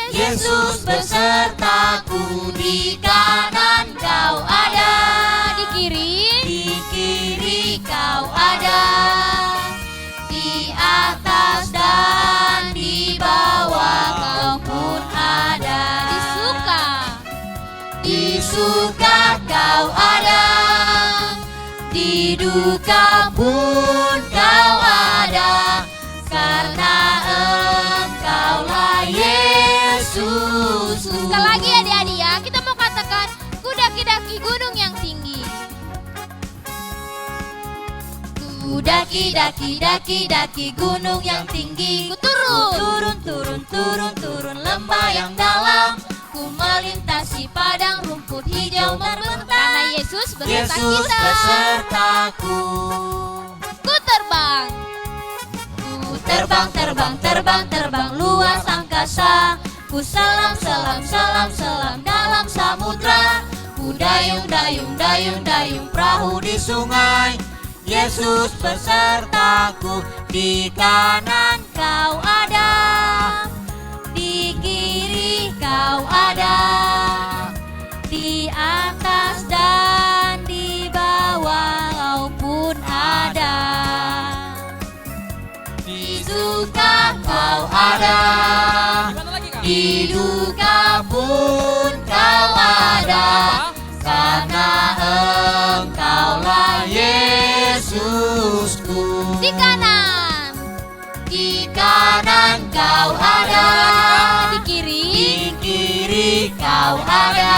Yesus besertaku, di kanan kau ada, Di kiri. di kiri kau ada, di atas dan di bawah kau pun ada. Di suka. Di suka kau ada, di duka pun kau ada, karena Engkaulah Yesus. Sekali lagi adik-adik ya, kita mau katakan ku daki-daki gunung yang tinggi. Ku daki, daki, daki, daki gunung yang tinggi. Ku turun. Turun, turun, turun, turun lembah yang dalam. Ku melintasi padang rumput hijau terbentang. Karena Yesus beserta Yesus kita. besertaku. Ku terbang. Ku terbang, terbang, terbang, terbang luas angkasa. Ku selam, selam, selam, selam dalam samudra. Ku dayung, dayung, dayung, dayung perahu di sungai. Yesus besertaku, di kanan kau ada, di kiri kau ada, di atas dan di bawah kau pun ada. Di suka kau ada, Gimana lagi Kak? di duka pun kau ada, karena Engkaulah Yesusku. Di kanan. Di kanan kau ada, Di kiri. di kiri kau ada,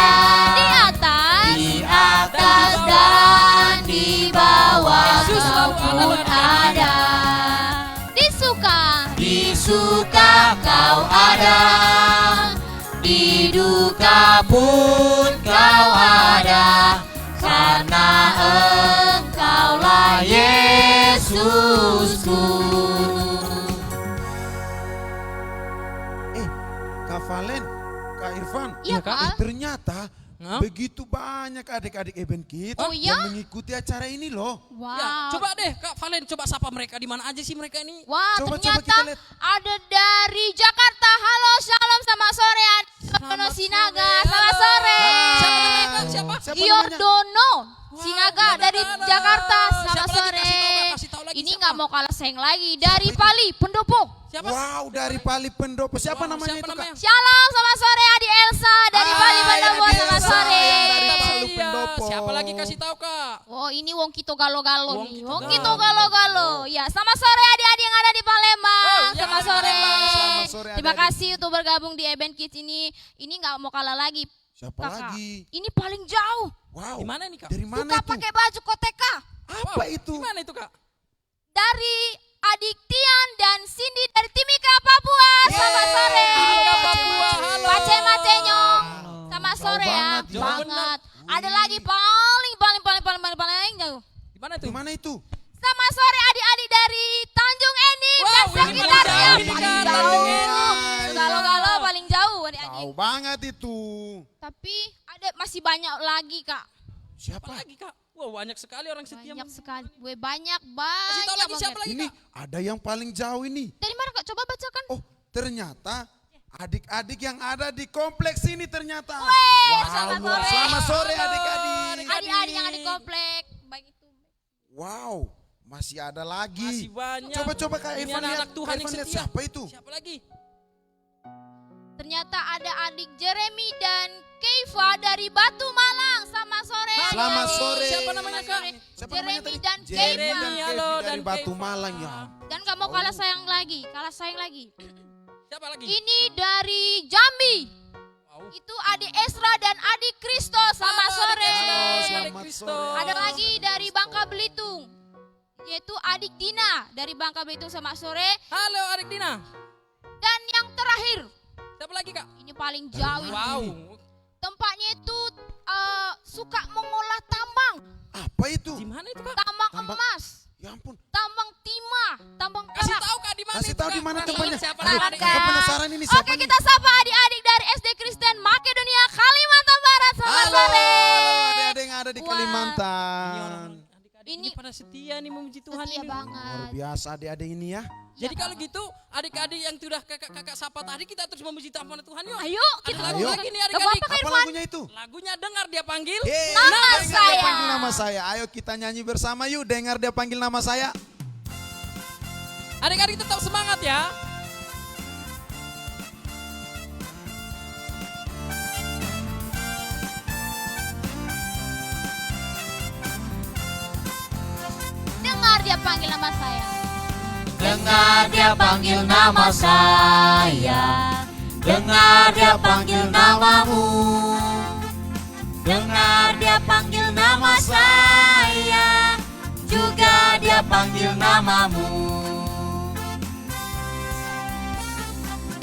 Di atas. di atas dan di bawah Yesus kau selalu pun ada. Di suka. Di suka kau ada, di duka pun kau ada, karena Engkaulah Yesusku. Kak Valen, Kak Irfan, Iya, Kak. ternyata Hah? begitu banyak adik-adik Eben Kids Oh, iya? yang mengikuti acara ini loh. Wow. Ya, coba deh Kak Valen, coba sapa mereka, di mana aja sih mereka ini? Wah, Coba ternyata kita lihat. ada dari Jakarta. Halo, shalom, selamat sore. Dono Sinaga, selamat sore. Siapa namanya Kak? Siapa? Siapa namanya? Giordono Sinaga Wah, dari ada. Jakarta. Selamat Siapa lagi? sore. Kasih tahu, Kak. Kasih tahu lagi, Ini siapa? nggak mau kalah saing lagi dari Pali Pendopo. Siapa? Wow, dari Pali Pendopo. Siapa Wah, namanya siapa itu, namanya? Kak? Shalom, selamat sore Adik Elsa dari Pali Hai, Pendopo. Adik Selamat Elsa sore. dari Palu Iya, Pendopo. siapa lagi kasih tahu Kak? Oh, ini Wong Kito Galo-Galo Wong nih. Kito Wong Galo. Kito Galo-Galo. Ya, selamat sore adik-adik yang ada di Palembang. Oh, ya, Selamat di sore. Palembang. Selamat sore, Terima adik-adik. kasih untuk bergabung di Eben Kids ini. Ini nggak mau kalah lagi. Siapa Kakak. lagi? Ini paling jauh. Wow. Di mana nih Kak? Dari mana Suka itu? pakai baju koteka. Apa itu? Di mana itu Kak? Dari Adik Tian dan Cindy dari Timika Papua. Selamat sore. Timika Papua, halo. Pace Macenyong. Selamat Jauh sore ya. banget, jauh Banget. Ada lagi paling jauh. Di mana itu? Di mana itu? Selamat sore adik-adik dari Tanjung Enim Wow, dan ini paling sekitarnya. jauh ini, Paling Kak, jauh. Tanjung Enim. Galo-galo paling jauh adik-adik. Tahu banget itu. Tapi ada masih banyak lagi kak. Apa Siapa? lagi Kak? Wow, banyak sekali orang setia. Banyak sekali. Gue banyak Kasih tahu lagi banget. siapa lagi Ini Kak? ada yang paling jauh ini. Dari mana kak? Coba bacakan. Oh, ternyata adik-adik yang ada di kompleks ini ternyata. selamat luar- sore. Selamat sore Halo, adik-adik. Adik-adik yang ada di komplek. Baik itu. Wow, masih ada lagi. Masih banyak. Coba-coba Kak Ini Irfan lihat. anak-anak Tuhan Kak yang Irfan lihat setia. siapa itu? Siapa lagi? Ternyata ada adik Jeremy dan Keiva dari Batu Malang. Selamat sore. Selamat adik-adik. sore. Siapa namanya, Kak? Siapa Jeremy namanya tadi? dan Jeremy Keiva. dan halo, Kevi dan dari Batu Keiva. Malang ya. Dan gak mau kalah sayang lagi. Kalah sayang lagi. Siapa lagi? Ini dari Jambi. Wow. Itu adik Esra dan adik Kristo. Selamat Halo, sore. adik Kristo. Selamat Adik Kristo. sore. Ada lagi dari Bangka Belitung. Yaitu adik Dina dari Bangka Belitung. Selamat sore. Halo Adik Dina. Dan yang terakhir. Siapa lagi Kak? Ini paling jauh. ini. Wow. Tempatnya itu suka mengolah tambang. Apa itu? Di mana itu Kak? Tambang Tambang- emas. Ya ampun. Tambang timah, tambang Kasih perak. tahu Kak di mana Kasih itu, tahu Kak? di mana Kurang tempatnya. ingat siapa Aduh, namanya. Kak penasaran ini siapa Oke, nih? kita sapa adik-adik dari SD Kristen Makedonia Kalimantan Barat. Selamat Halo, sore. adik-adik yang ada di Wah. Ini Kalimantan. orang-orang adik-adik ini Ini- pada setia nih memuji Tuhan Setia ini. Luar banget. biasa adik-adik ini ya. Jadi kalau gitu adik-adik yang sudah kakak-kakak sapa tadi kita terus memuji Tuhan Tuhan yuk. Ayo, kita Ada lagu Ayo. lagi nih Gak apa-apa, adik-adik. Kak Apa Irfan. lagunya itu? Lagunya dengar dia panggil. Yeay, Nama dengar dia saya. panggil nama saya. Ayo kita nyanyi bersama yuk. Dengar dia panggil nama saya. Adik-adik tetap semangat ya. Dengar dia panggil nama saya. Dengar dia panggil nama saya, dengar dia panggil namamu. Dengar dia panggil nama saya, juga dia panggil namamu.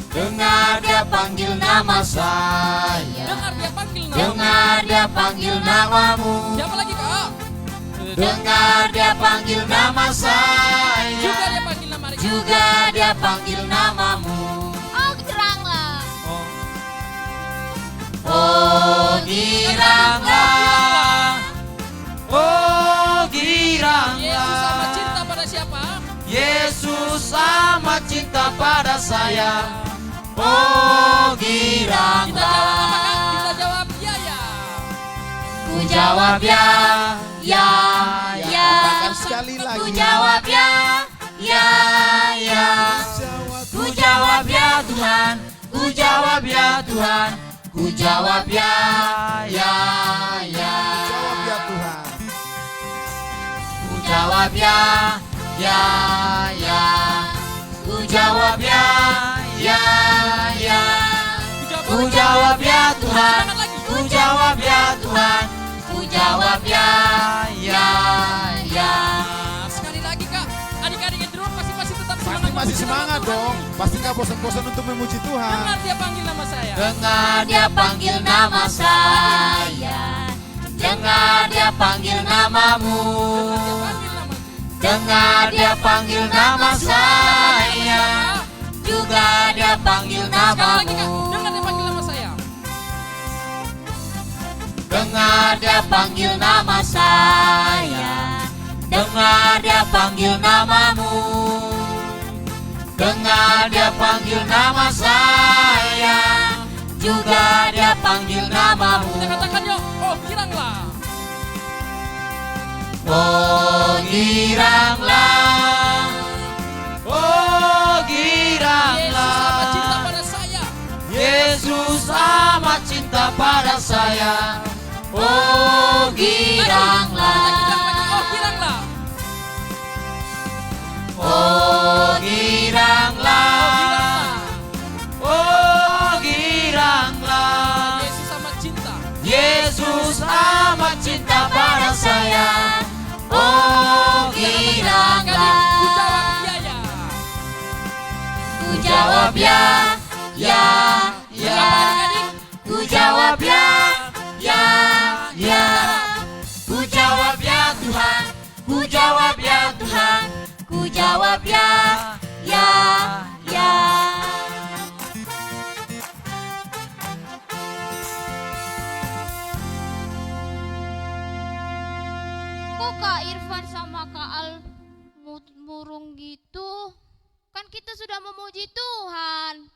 Dengar dia panggil nama saya, Dengar dia panggil nama. dengar dia panggil namamu. Siapa lagi Kak? Dengar dia panggil nama Juga saya, dia panggil nama adik. juga dia panggil namamu. Oh, giranglah. Oh giranglah, oh Yesus sama giranglah, cinta pada siapa? Yesus amat cinta pada saya. Oh Kita jawab apa Kak? giranglah, Kita jawab ya ya. ku jawab ya, ya, ya. Bahkan sekali Ku lagi. jawab ya, ya, ya. Ku jawab ya Tuhan, ku jawab ya Tuhan, ku jawab ya, ya, ya. Jawab ya Tuhan. Ku jawab ya, ya, ya. Ku jawab ya, ya, ya. Ku jawab ya Tuhan, ku jawab ya Tuhan, ku jawab ya, ya, ya. Nah, sekali lagi Kak, adik-adik yang di rumah pasti tetap Pasti semangat. masih semangat dong. Pasti nggak bosan-bosan untuk memuji Tuhan. Dengar dia panggil nama saya. Dengar dia panggil nama saya, dengar dia panggil namamu. Dengar dia panggil nama. Dengar dia panggil nama saya, juga dia panggil Sekali lagi Kak, namamu. dengar dia panggil nama saya. Dengar dia panggil nama saya, dengar dia panggil namamu. Dengar dia panggil nama saya, juga dia panggil namamu. Kita katakan yuk, oh giranglah. Oh giranglah, oh Yesus amat cinta pada saya. giranglah, Yesus amat cinta pada saya. Oh giranglah, Oh giranglah. oh giranglah, oh giranglah, Yesus amat cinta. Yesus amat cinta pada saya. Oh giranglah, Ku jawab ya ya. ku jawab ya, ya, ku jawab ya, ya, ya. Ku jawab ya Tuhan, ku jawab ya Tuhan, ku jawab ya, ya, ya. Kok Kak Irfan sama Kak Al murung gitu? Kan kita sudah memuji Tuhan.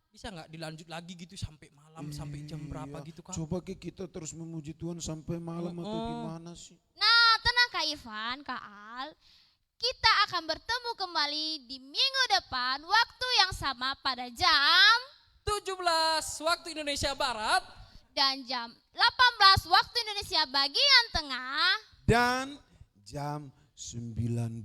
Bisa nggak dilanjut lagi gitu sampai malam, sampai jam berapa Iya. gitu Kak? Coba kita terus memuji Tuhan sampai malam atau gimana sih? Nah, tenang Kak Irfan, Kak Al. Kita akan bertemu kembali di minggu depan waktu yang sama pada jam 17 waktu Indonesia Barat. dan jam 18 waktu Indonesia bagian tengah. Dan jam 19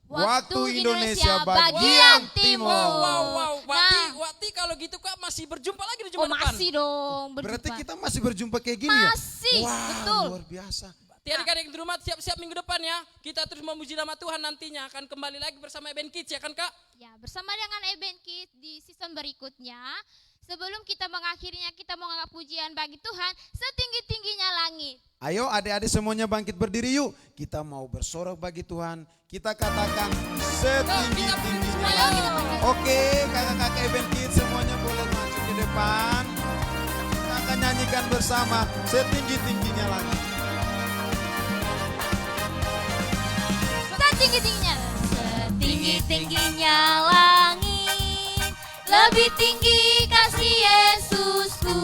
Waktu waktu Indonesia Indonesia bagian bagian timur. timur. Wow. Nah. Wati kalau gitu Kak masih berjumpa lagi di Oh jam depan. masih dong berjumpa. Berarti kita masih berjumpa kayak gini ya? Masih, Wah, betul. luar biasa. Adik-adik di rumah siap-siap minggu depan ya. Kita terus memuji nama Tuhan nantinya akan kembali lagi bersama Eben Kids ya kan Kak? Ya, bersama dengan Eben Kids di season berikutnya. Sebelum kita mengakhirinya, kita mau ngangkat pujian bagi Tuhan setinggi-tingginya langit. Ayo adik-adik semuanya bangkit berdiri yuk. Kita mau bersorak bagi Tuhan. Kita katakan setinggi-tingginya langit. Oke, kakak-kakak Event Kids semuanya boleh maju ke depan. Kita akan nyanyikan bersama setinggi-tingginya langit. Setinggi-tingginya. Setinggi-tingginya langit, lebih tinggi kasih Yesusku.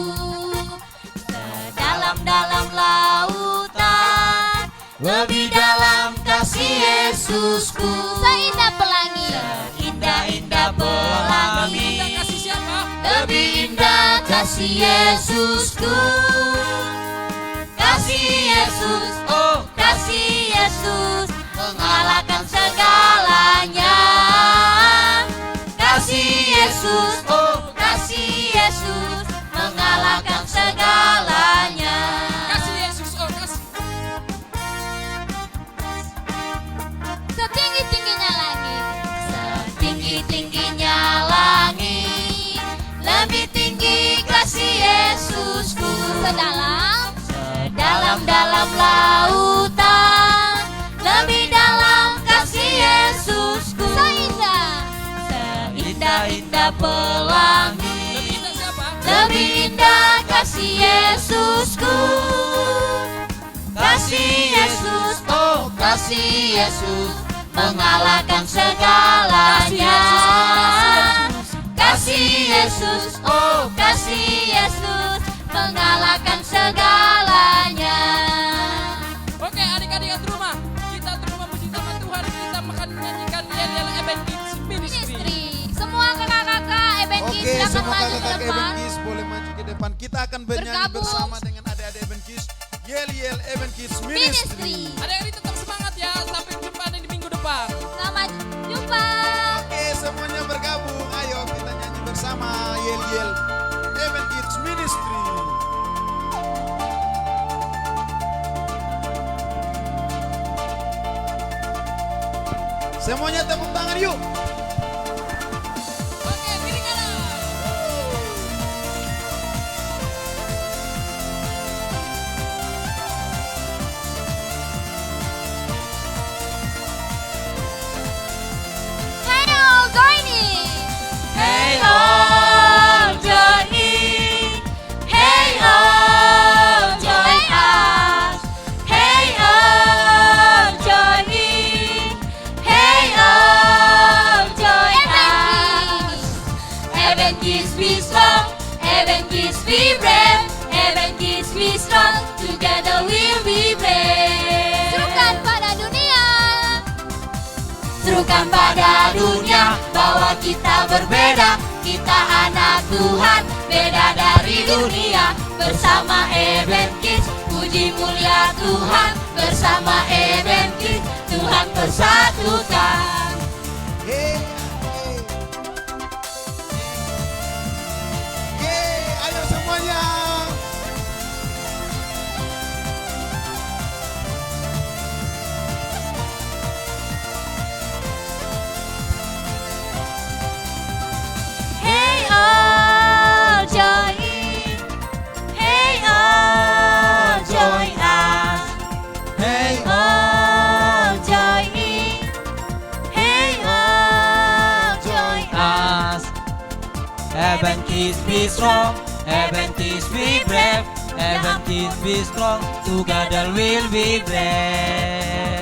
Sedalam-dalam lautan, lebih dalam kasih Yesusku. Seindah pelangi. Seindah-indah pelangi, Kasih siapa? lebih indah kasih Yesusku. Kasih Yesus, oh kasih Yesus, mengalahkan segalanya. Kasih Yesus, oh kasih Yesus, mengalahkan segalanya. Kasih Yesus, oh kasih. Setinggi-tingginya langit. Setinggi-tingginya langit, lebih tinggi kasih Yesusku. Sedalam-dalam lautan, lebih dalam kasih Yesusku. Seindah-indah pelangi, Lebih indah siapa? lebih indah kasih Yesusku. Kasih Yesus, oh kasih Yesus, mengalahkan segalanya. Kasih Yesus, oh kasih Yesus, mengalahkan segalanya. Oke, adik-adik di rumah, kita terus memuji nama Tuhan. Kita akan menyanyikan yel-yel Event Kids Ministry. Ministry. Semua kakak-kakak Event Kids Oke, silakan semua maju ke kakak-kakak depan. Event Kids boleh maju ke depan. Kita akan bernyanyi Bergabung. bersama dengan adik-adik Event Kids. Yel-yel Event Kids Ministry. Ministry. Adik-adik tetap semangat ya, sampai jumpa di minggu depan. Selamat jumpa. Oke, semuanya bergabung. Ayo kita nyanyi bersama Yel-yel Event Kids Ministry. Semuanya tepuk tangan yuk. Oke, piring kanan. Hey all join in. Hey all join in, hey all join us. Hey all join in, hey all join us. Event Kids be strong, Event Kids be brave, Event Kids be strong, together we'll be brave. Serukan pada dunia. Serukan pada dunia bahwa kita berbeda. Kita anak Tuhan, beda dari dunia. Bersama Event Kids, puji mulia Tuhan. Bersama Event Kids, Tuhan persatukan. Hey, hey. Yeay, ayo semuanya. Hey all join in, hey all join us. Hey all join in, hey all join us. Event Kids be strong, Event Kids be brave, Event Kids be strong, together we'll be brave.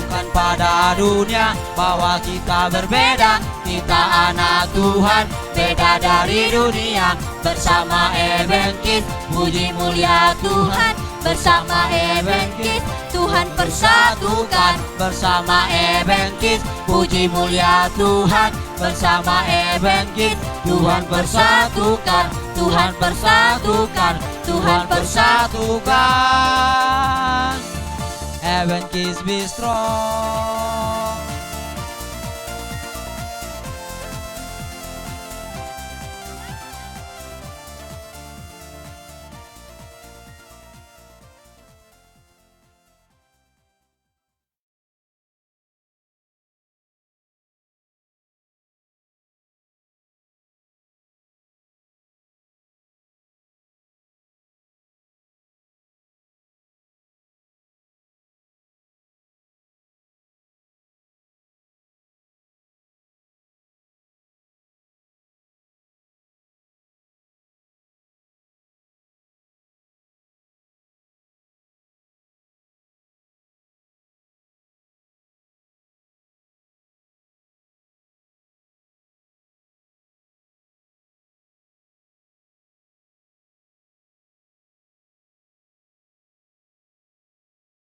Bukan pada dunia bahwa kita berbeda. Kita anak Tuhan, beda dari dunia. Bersama Event Kids, puji mulia Tuhan. Bersama Event Kids, Tuhan persatukan. Bersama Event Kids, puji mulia Tuhan. Bersama Event Kids, Tuhan persatukan. Tuhan persatukan. Tuhan persatukan. Event Kids be strong.